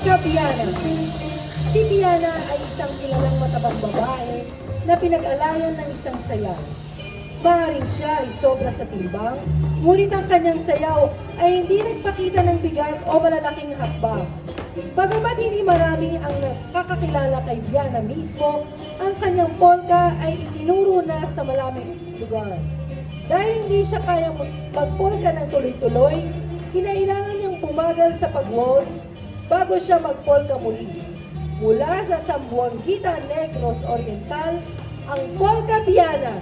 Polka Biana. Si Biana ay isang kilalang matabang babae na pinag-alayan ng isang sayaw. Maaaring siya ay sobra sa timbang, ngunit ang kanyang sayaw ay hindi nagpakita ng bigat o malalaking hakbang. Bagamat hindi marami ang nakakakilala kay Biana mismo, ang kanyang polka ay itinuro na sa maraming lugar. Dahil hindi siya kayang magpolka ng tuloy-tuloy, kinailangan niyang bumagal sa pag-waltz bago siya magpolka muli. Mula sa Zamboanguita Negros Oriental, ang Polka Biana.